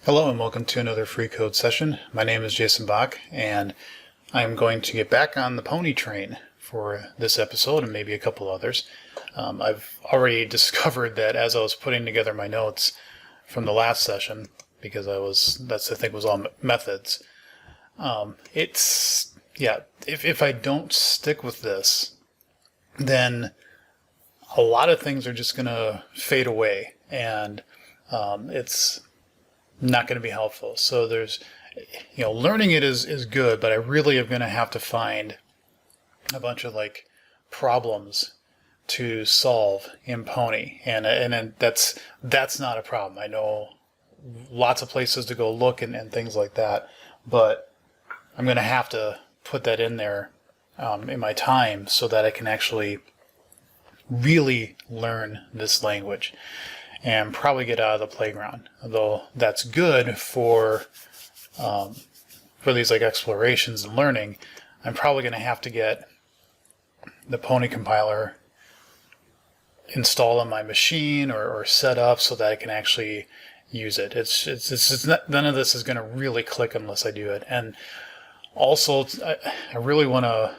Hello and welcome to another free code session. My name is Jason Bach and I'm going to get back on the pony train for this episode and maybe a couple others. I've already discovered that as I was putting together my notes from the last session, because I think was all methods. If I don't stick with this, then a lot of things are just going to fade away and it's not going to be helpful. So learning it is good, but I really am going to have to find a bunch of problems to solve in Pony, and that's not a problem. I know lots of places to go look and things like that, but I'm going to have to put that in there in my time so that I can actually really learn this language and probably get out of the playground. Although that's good for these explorations and learning, I'm probably going to have to get the Pony compiler installed on my machine or set up so that I can actually use it. It's not, none of this is going to really click unless I do it. And also, I really want to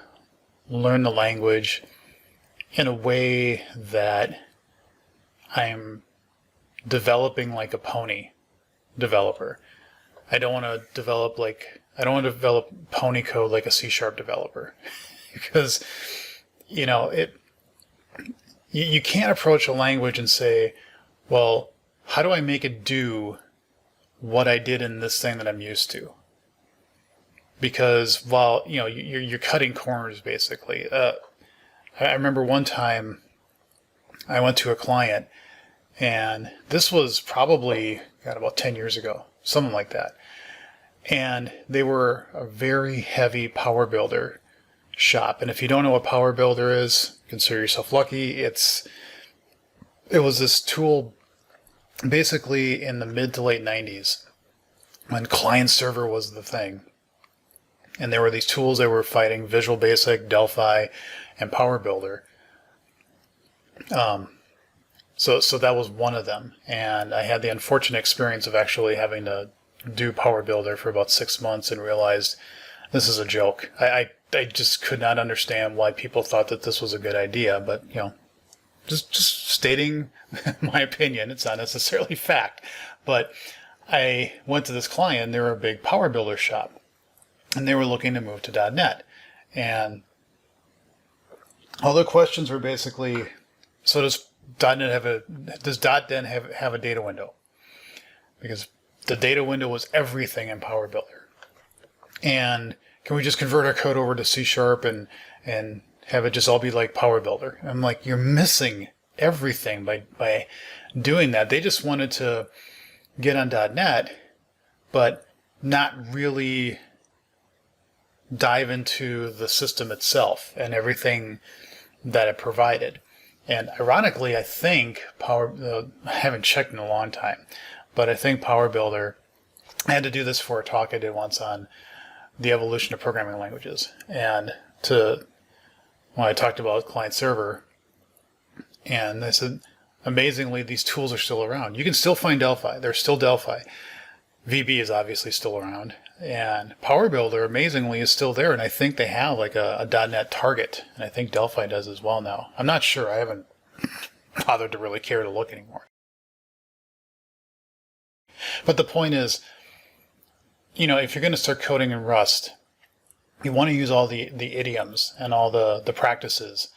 learn the language in a way that I'm developing like a Pony developer. I don't want to develop Pony code like a C# developer because you can't approach a language and say, well, how do I make it do what I did in this thing that I'm used to? Because while you're cutting corners basically. I remember one time I went to a client, and this was probably about 10 years ago, something like that. And they were a very heavy power builder shop. And if you don't know what power builder is, consider yourself lucky. It was this tool basically in the mid to late 90s when client server was the thing. And there were these tools that were fighting Visual Basic, Delphi, and Power Builder. So that was one of them. And I had the unfortunate experience of actually having to do Power Builder for about 6 months and realized this is a joke. I just could not understand why people thought that this was a good idea. But, just stating my opinion. It's not necessarily fact. But I went to this client. They were a big Power Builder shop. And they were looking to move to .NET. And all the questions were basically, so does .NET have a data window? Because the data window was everything in Power Builder. And can we just convert our code over to C# and have it just all be like Power Builder? I'm like, you're missing everything by doing that. They just wanted to get on .NET, but not really dive into the system itself and everything that it provided. And ironically, I think I haven't checked in a long time, but I think Power Builder, I had to do this for a talk I did once on the evolution of programming languages. And when I talked about client server, and I said, amazingly, these tools are still around. You can still find Delphi. There's still Delphi. VB is obviously still around. And Power Builder, amazingly, is still there. And I think they have a .NET target. And I think Delphi does as well now. I'm not sure. I haven't bothered to really care to look anymore. But the point is, if you're going to start coding in Rust, you want to use all the idioms and all the practices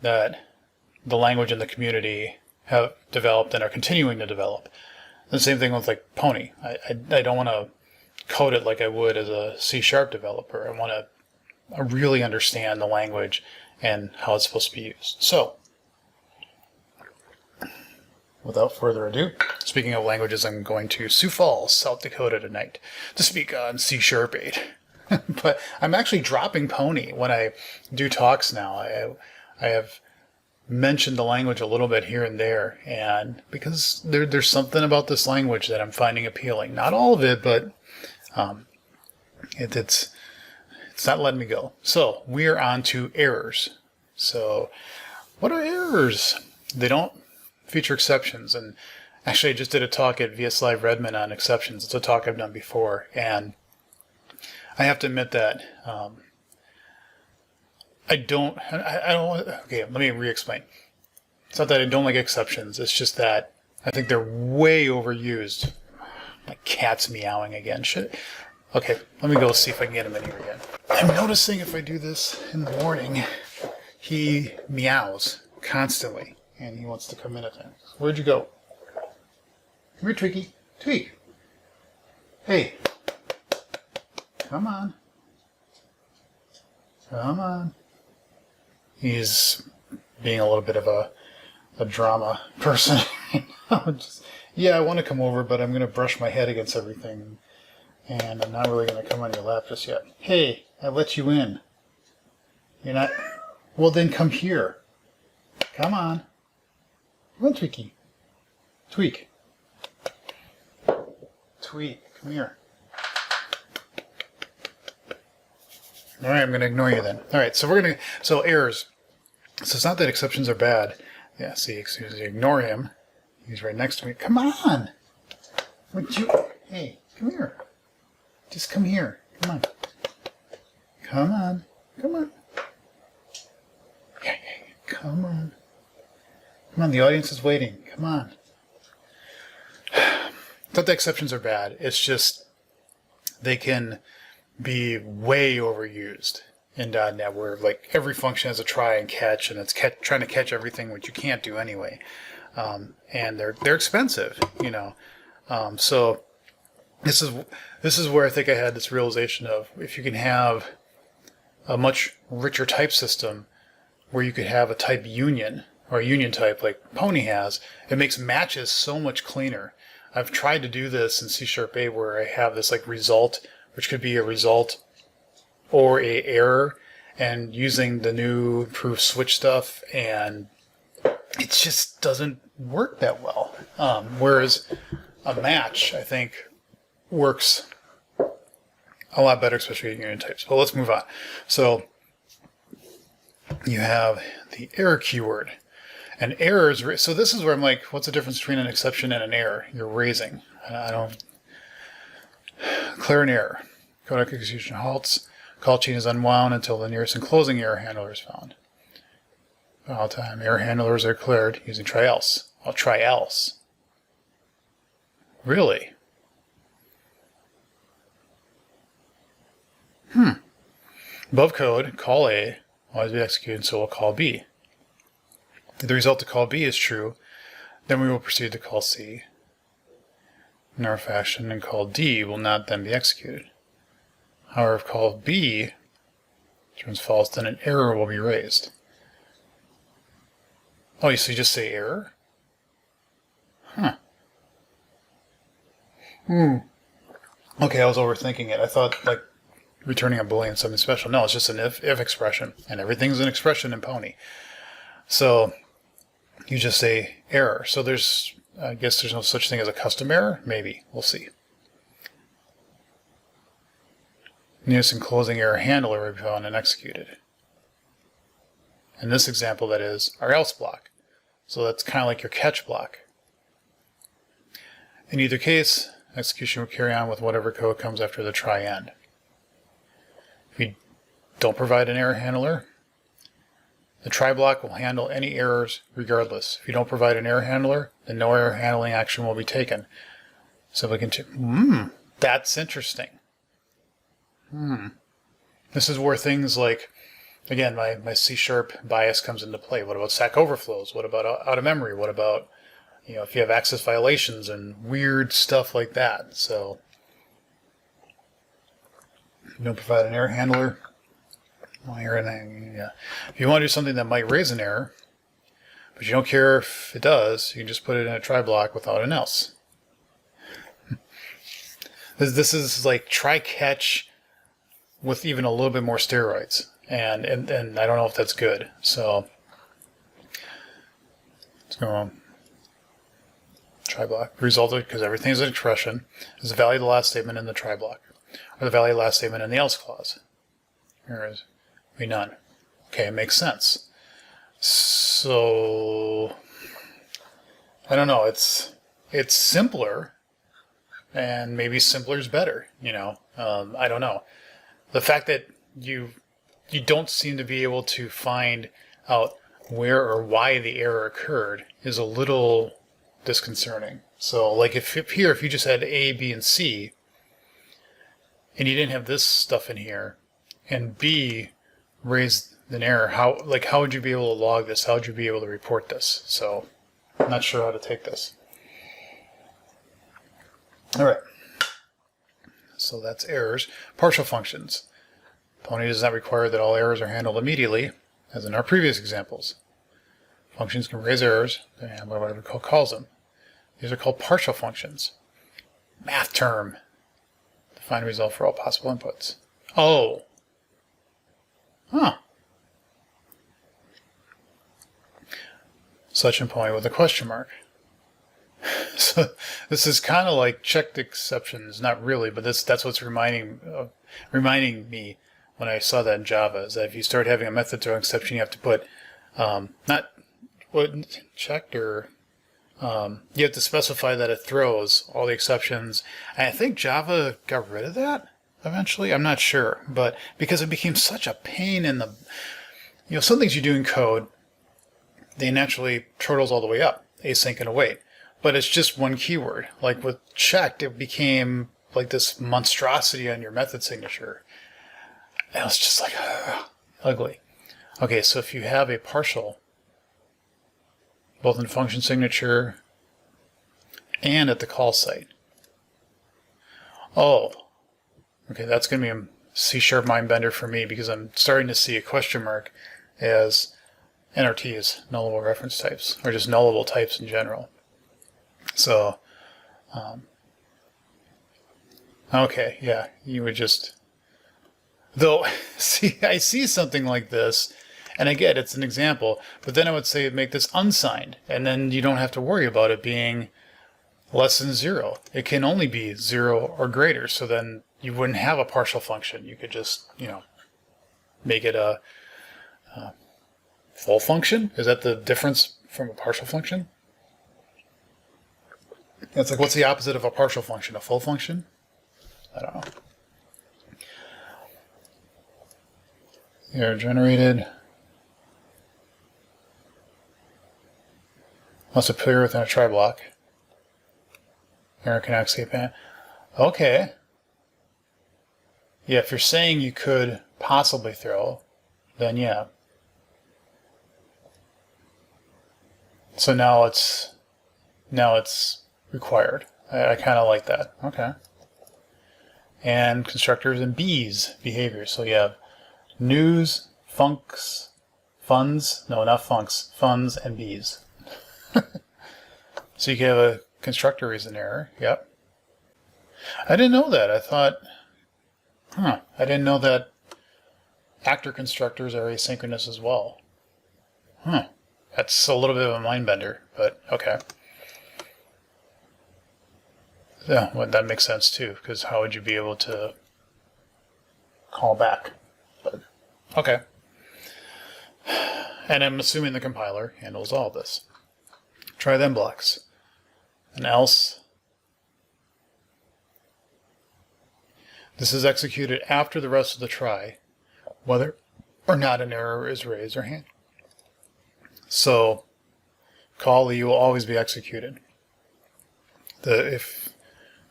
that the language and the community have developed and are continuing to develop. The same thing with Pony. I don't want to code it like I would as a C# developer. I want to really understand the language and how it's supposed to be used. So, without further ado, speaking of languages, I'm going to Sioux Falls, South Dakota tonight to speak on C# 8. But I'm actually dropping Pony when I do talks now. I have mentioned the language a little bit here and there, and because there's something about this language that I'm finding appealing. Not all of it, but it's not letting me go. So we're on to errors. So what are errors? They don't feature exceptions, and Actually, I just did a talk at VS Live Redmond on exceptions. It's a talk I've done before, and I have to admit that I don't. Okay, let me re-explain. It's not that I don't like exceptions. It's just that I think they're way overused. My cat's meowing again. Shit. Okay, let me go see if I can get him in here again. I'm noticing if I do this in the morning, he meows constantly, and he wants to come in at times. Where'd you go? Come here, Tweaky. Tweak. Hey. Come on. Come on. He's being a little bit of a drama person. Yeah, I want to come over, but I'm going to brush my head against everything. And I'm not really going to come on your lap just yet. Hey, I let you in. You're not... Well, then come here. Come on. Come on, Tweaky. Tweak. Tweak, come here. All right, I'm going to ignore you then. All right, so errors. So it's not that exceptions are bad. Yeah, see, excuse me, ignore him. He's right next to me. Come on. Would you... Hey, come here. Just come here. Come on. Come on. Come on. Yeah. Come on. Come on, the audience is waiting. Come on. It's not that exceptions are bad. It's just they can be way overused in .NET, where like every function has a try and catch, and it's trying to catch everything, which you can't do anyway. And they're expensive, you know. So this is where I think I had this realization of, if you can have a much richer type system where you could have a type union, or a union type like Pony has, it makes matches so much cleaner. I've tried to do this in C#8 where I have this like result, which could be a result or a error, and using the new improved switch stuff, and it just doesn't work that well. Whereas a match, I think, works a lot better, especially in union types. But let's move on. So you have the error keyword. And errors, so this is where I'm like, what's the difference between an exception and an error? You're raising. I don't... Declare an error. Code execution halts. Call chain is unwound until the nearest enclosing error handler is found. All time error handlers are declared using try else. I'll try else. Really? Above code, call A will always be executed, so we'll call B. If the result to call B is true, then we will proceed to call C in our fashion, and call D will not then be executed. However, if call B turns false, then an error will be raised. Oh, so you just say error? Huh. Okay, I was overthinking it. I thought, like, returning a boolean something special. No, it's just an if expression, and everything's an expression in Pony. So you just say error. So I guess there's no such thing as a custom error? Maybe. We'll see. Nearest enclosing error handler will be found and executed. In this example, that is our else block. So that's kind of like your catch block. In either case, execution will carry on with whatever code comes after the try end. If you don't provide an error handler, the try block will handle any errors regardless. If you don't provide an error handler, then no error handling action will be taken. So we can... that's interesting. This is where things like, again, my C# bias comes into play. What about stack overflows? What about out of memory? What about, if you have access violations and weird stuff like that? So, you don't provide an error handler. If you want to do something that might raise an error, but you don't care if it does, you can just put it in a try block without an else. This is like try catch with even a little bit more steroids, and I don't know if that's good. So let's go on. Try block. The result, because everything is an expression, is the value of the last statement in the try block, or the value of the last statement in the else clause. Here is none. Okay, it makes sense. So I don't know. it's simpler, and maybe simpler is better. I don't know. The fact that you don't seem to be able to find out where or why the error occurred is a little disconcerting. So like if you just had A, B, and C, and you didn't have this stuff in here, and B raised an error, how would you be able to log this? How would you be able to report this? So I'm not sure how to take this. All right. So that's errors. Partial functions. Pony does not require that all errors are handled immediately, as in our previous examples. Functions can raise errors, and whatever it calls them. These are called partial functions. Math term. Define a result for all possible inputs. Oh. Huh. Such in Pony with a question mark. So this is kind of like checked exceptions, not really, but that's what's reminding me when I saw that in Java, is that if you start having a method throw exception, you have to put not what checked, or you have to specify that it throws all the exceptions. And I think Java got rid of that eventually. I'm not sure, but because it became such a pain in the, some things you do in code, they naturally turtles all the way up, async and await. But it's just one keyword. Like with checked, it became like this monstrosity on your method signature. And it was just like, ugly. Okay, so if you have a partial, both in function signature and at the call site. Oh, okay, that's going to be a C# mind bender for me, because I'm starting to see a question mark as NRTs, nullable reference types, or just nullable types in general. So, okay, yeah, you would just, though, see, I see something like this, and I get it's an example, but then I would say make this unsigned, and then you don't have to worry about it being less than 0. It can only be 0 or greater, so then you wouldn't have a partial function. You could just, make it a full function. Is that the difference from a partial function? It's like, what's the opposite of a partial function? A full function? I don't know. Error generated. Must appear within a try block. Error cannot escape it. Okay. Yeah, if you're saying you could possibly throw, then yeah. So now it's required. I kind of like that. Okay. And constructors and bees behavior. So you have news, funcs, funds, no, not funcs, funds, and bees. So you can have a constructor raise an error. Yep. I didn't know that. I thought, I didn't know that actor constructors are asynchronous as well. That's a little bit of a mind bender, but okay. Yeah, well, that makes sense too, because how would you be able to call back? But okay. And I'm assuming the compiler handles all of this. Try then blocks. An else. This is executed after the rest of the try, whether or not an error is raised or handled. So call E will always be executed. If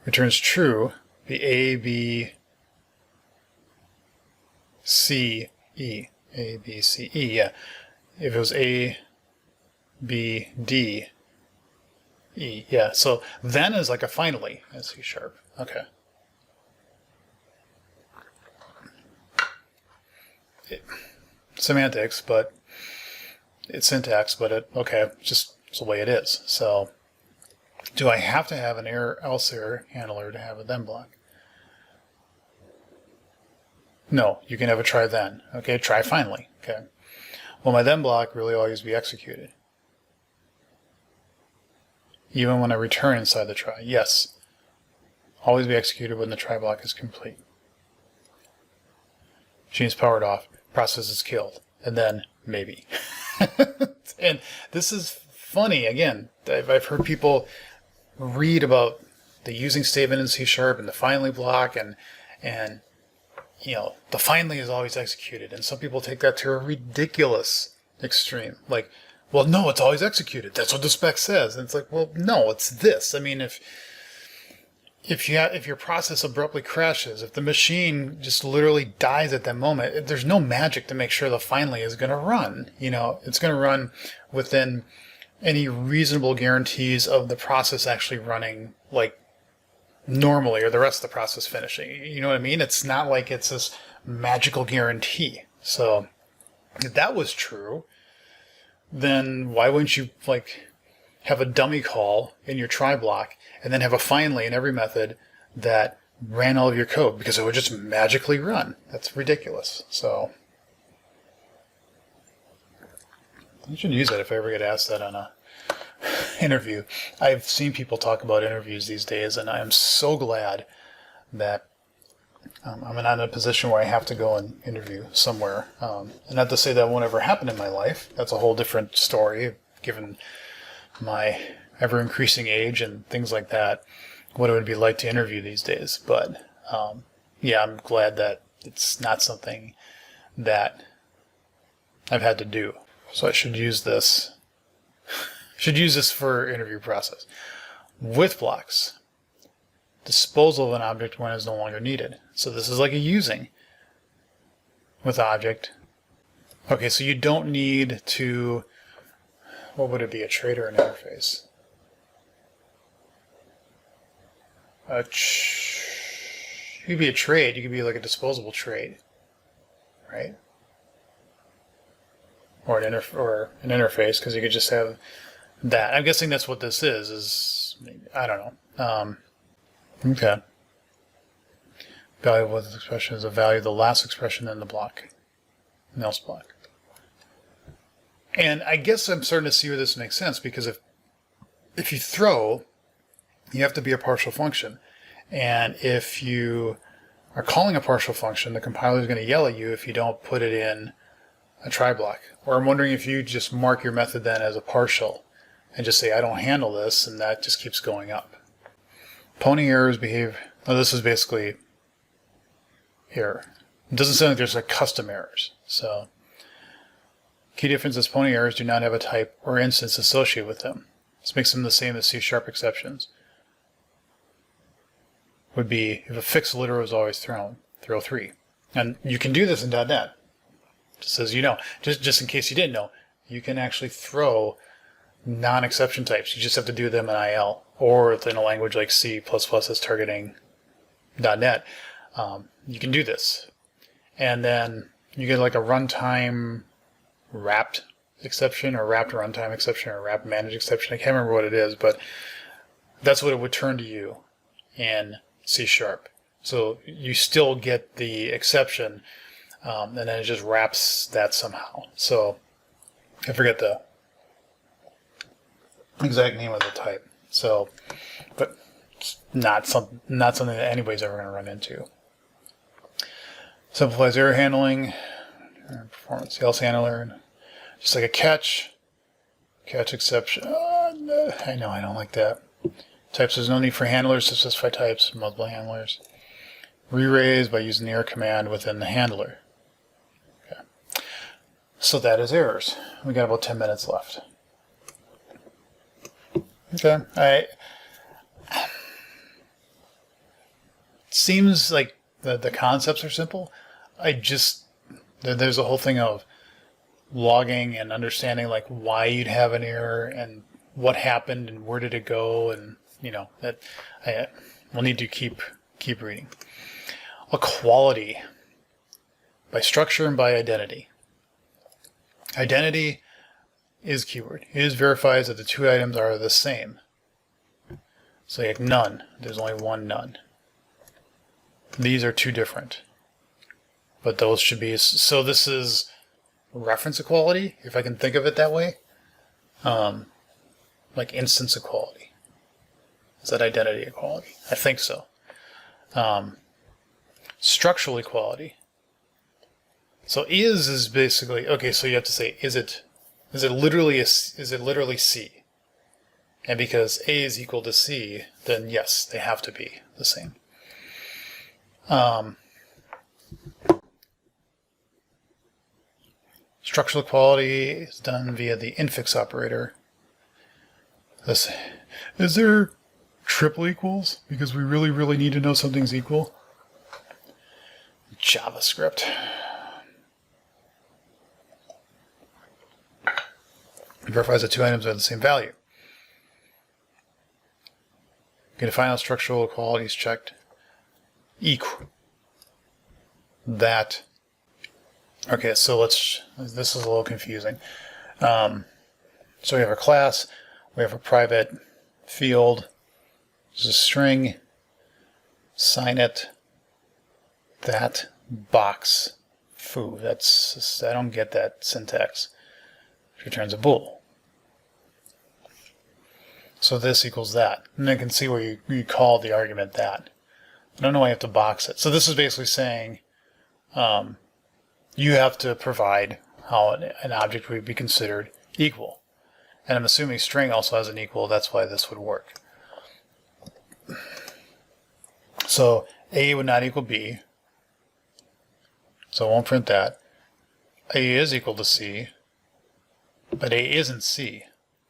returns true, be A, B, C, E. A, B, C, E, yeah. If it was A, B, D, E, yeah. So then is like a finally in C#. Okay. Semantics, but it's syntax, but okay, just it's the way it is. So do I have to have an else error handler to have a then block? No, you can have a try then. Okay, try finally. Okay. Well, my then block really always be executed. Even when I return inside the try. Yes. Always be executed when the try block is complete. Machine is powered off. Process is killed. And then maybe. And this is funny. Again, I've heard people read about the using statement in C# and the finally block, and the finally is always executed. And some people take that to a ridiculous extreme. Like, well, no, it's always executed. That's what the spec says. And it's like, well, no, it's this. I mean, if your process abruptly crashes, if the machine just literally dies at that moment, there's no magic to make sure the finally is going to run. It's going to run within any reasonable guarantees of the process actually running like normally, or the rest of the process finishing. You know what I mean? It's not like it's this magical guarantee. So if that was true, then why wouldn't you have a dummy call in your try block and then have a finally in every method that ran all of your code, because it would just magically run? That's ridiculous. So I should use that if I ever get asked that on a interview. I've seen people talk about interviews these days, and I am so glad that I'm not in a position where I have to go and interview somewhere. And not to say that won't ever happen in my life. That's a whole different story, given my ever-increasing age and things like that, what it would be like to interview these days. But yeah, I'm glad that it's not something that I've had to do. So I should use this. Should use this for interview process. With blocks, disposal of an object when it's no longer needed. So this is like a using with object. Okay, so you don't need to, what would it be, a trait or an interface? You could be a trait, you could be like a disposable trait, right? Or an interface, because you could just have that. I'm guessing that's what this is I don't know. Okay. Value of the expression is a value of the last expression in the block, in the else block. And I guess I'm starting to see where this makes sense, because if you throw, you have to be a partial function. And if you are calling a partial function, the compiler is going to yell at you if you don't put it in a try block. Or I'm wondering if you just mark your method then as a partial and just say, I don't handle this, and that just keeps going up. Pony errors behave, this is basically error. It doesn't sound like there's custom errors. So key difference is pony errors do not have a type or instance associated with them. This makes them the same as C# exceptions. Would be if a fixed literal is always thrown, throw 3. And you can do this in .NET. Just as you know, just in case you didn't know, you can actually throw non-exception types. You just have to do them in IL, or in a language like C++ that's targeting .NET. You can do this. And then you get like a runtime wrapped exception, or wrapped runtime exception, or wrapped managed exception. I can't remember what it is, but that's what it would turn to you in C#. So you still get the exception, and then it just wraps that somehow. So I forget the exact name of the type. So, but it's not something that anybody's ever going to run into. Simplifies error handling, performance else handler, just like a catch exception. No, I know I don't like that. Types, there's no need for handlers to specify types, multiple handlers. Re-raise by using the error command within the handler. Okay. So that is errors. We got about 10 minutes left. Okay. Seems like the concepts are simple. There's a whole thing of logging and understanding like why you'd have an error and what happened and where did it go, and that we'll need to keep reading. Equality by structure and by identity. Identity is keyword. It is verifies that the two items are the same. So like none, there's only one none. These are two different, but those should be, so this is reference equality, if I can think of it that way. Like instance equality. Is that identity equality? I think so. Structural equality. So is basically, okay, so you have to say, is it literally C? And because A is equal to C, then yes, they have to be the same. Structural equality is done via the infix operator. Is there triple equals? Because we really need to know something's equal. JavaScript. It verifies that two items are the same value. You can define how structural equality is checked. Equal. That. Okay, so this is a little confusing. So we have a class, we have a private field, there's a string, sign it, that box, foo. I don't get that syntax. It returns a bool. So this equals that. And I can see where you call the argument that. I don't know why you have to box it. So this is basically saying you have to provide how an object would be considered equal. And I'm assuming string also has an equal. That's why this would work. So A would not equal B. So I won't print that. A is equal to C. But A isn't C.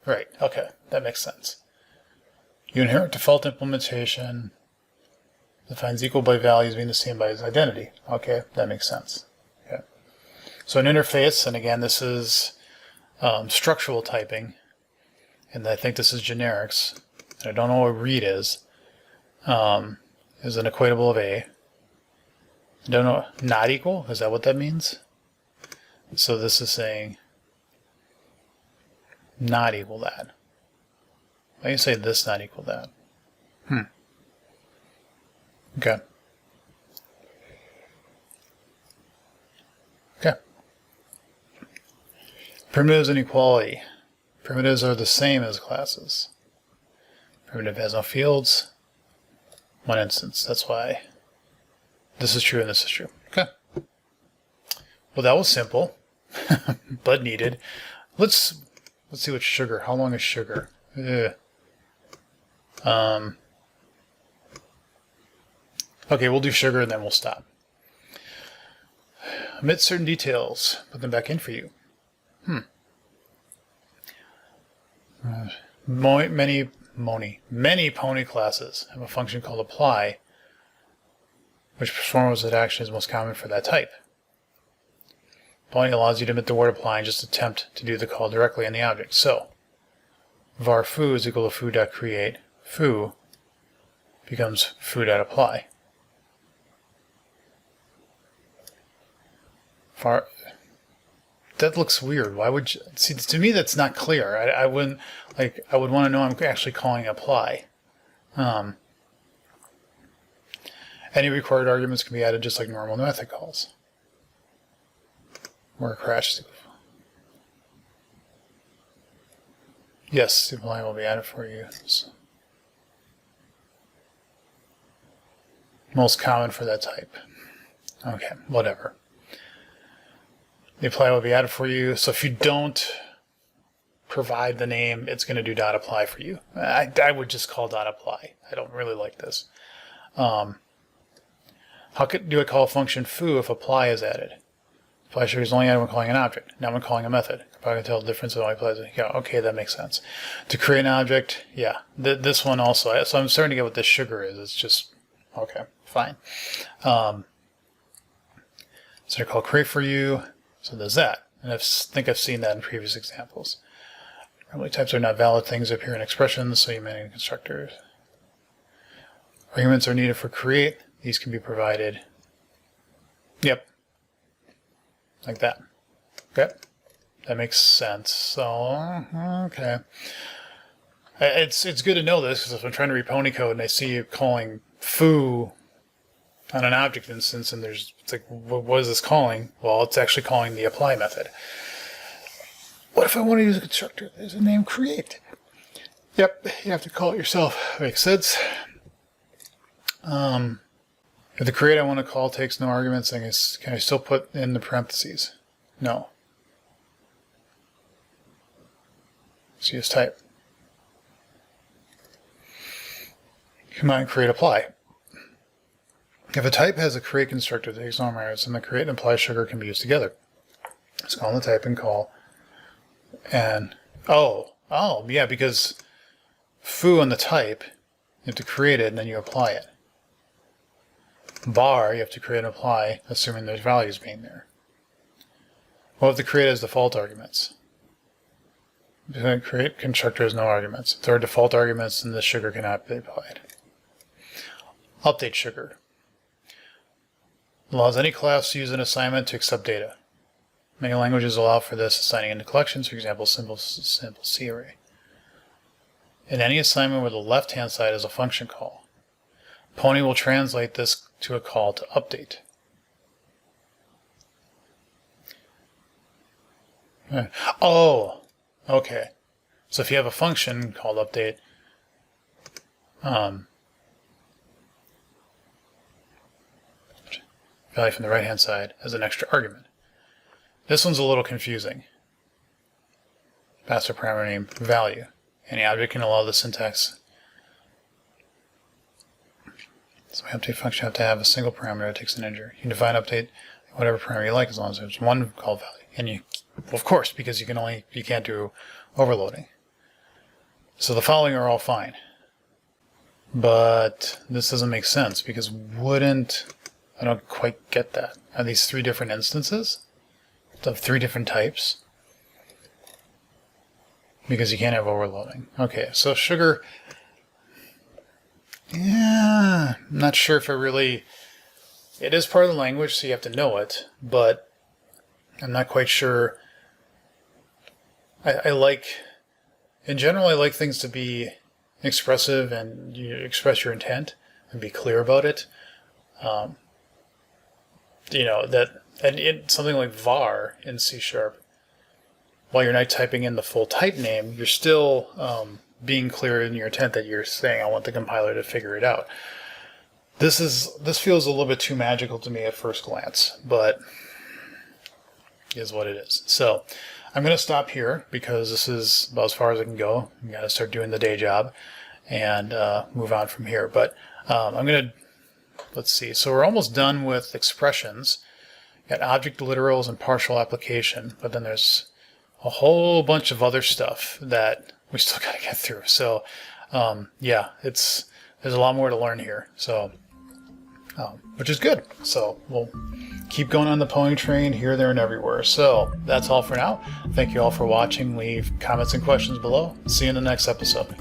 Right. Okay. That makes sense. You inherit default implementation. Defines equal by values being the same by its identity. Okay. That makes sense. Okay. So an interface, and again, this is structural typing. And I think this is generics. And I don't know what read is an equatable of A. I don't know. Not equal? Is that what that means? So this is saying not equal that. Why do you say this not equal that? Okay. Okay. Primitives and equality. Primitives are the same as classes. Primitive has no fields. One instance. That's why this is true and this is true. Okay. Well, that was simple, but needed. Let's see what sugar. How long is sugar? Okay, we'll do sugar and then we'll stop. Omit certain details. Put them back in for you. Many pony classes have a function called apply, which performs what action is most common for that type. Pony allows you to omit the word apply and just attempt to do the call directly in the object. So, var foo is equal to foo.create. Foo becomes foo.apply. That looks weird. Why would you see? To me, that's not clear. I wouldn't like. I would want to know I'm actually calling apply. Any required arguments can be added just like normal method calls. Where a crash is. Yes, the apply will be added for you. Most common for that type. Okay, whatever. The apply will be added for you. So if you don't provide the name, it's going to do .apply for you. I would just call .apply. I don't really like this. How do I call a function foo if apply is added? Apply sugar is only added when calling an object. Now when calling a method. Probably can tell the difference when I apply. Yeah, okay, that makes sense. To create an object, yeah. This one also. So I'm starting to get what this sugar is. It's just, okay, fine. So I call create for you. So there's that. And I think I've seen that in previous examples. Normally types are not valid things that appear in expressions, so you manage constructors. Arguments are needed for create. These can be provided. Yep. Like that. Okay. That makes sense. So, okay. It's good to know this, because if I'm trying to read pony code and I see you calling foo on an object instance, and it's like, what is this calling? Well, it's actually calling the apply method. What if I want to use a constructor? There's a name create. Yep, you have to call it yourself. Makes sense. If the create I want to call takes no arguments, then can I still put in the parentheses? No. So just type. combine create apply. If a type has a create constructor that takes all arguments, then the create and apply sugar can be used together. Let's call the type and call. And yeah, because foo on the type, you have to create it and then you apply it. Bar, you have to create and apply, assuming there's values being there. What if the create has default arguments? The create constructor has no arguments. If there are default arguments, then the sugar cannot be applied. Update sugar. Allows any class to use an assignment to accept data. Many languages allow for this, assigning into collections, for example, simple C array. In any assignment where the left-hand side is a function call, Pony will translate this to a call to update. Oh, okay. So if you have a function called update, value from the right-hand side as an extra argument. This one's a little confusing. Pass a parameter name value. Any object can allow the syntax. So my update function have to have a single parameter that takes an integer. You can define update whatever parameter you like as long as there's one called value. And you, well, of course, because you can't do overloading. So the following are all fine. But this doesn't make sense because I don't quite get that. Are these three different instances of three different types? Because you can't have overloading. Okay, so sugar, yeah, I'm not sure if it is part of the language, so you have to know it, but I'm not quite sure. In general, I like things to be expressive and you express your intent and be clear about it. Something like var in C#, while you're not typing in the full type name, you're still being clear in your intent that you're saying, I want the compiler to figure it out. This feels a little bit too magical to me at first glance, but it is what it is. So I'm going to stop here because this is about as far as I can go. I've got to start doing the day job and move on from here. But I'm going to, let's see. So we're almost done with expressions. Got object literals and partial application, but then there's a whole bunch of other stuff that we still got to get through. So yeah, there's a lot more to learn here. So which is good. So we'll keep going on the Pony train here, there, and everywhere. So that's all for now. Thank you all for watching. Leave comments and questions below. See you in the next episode.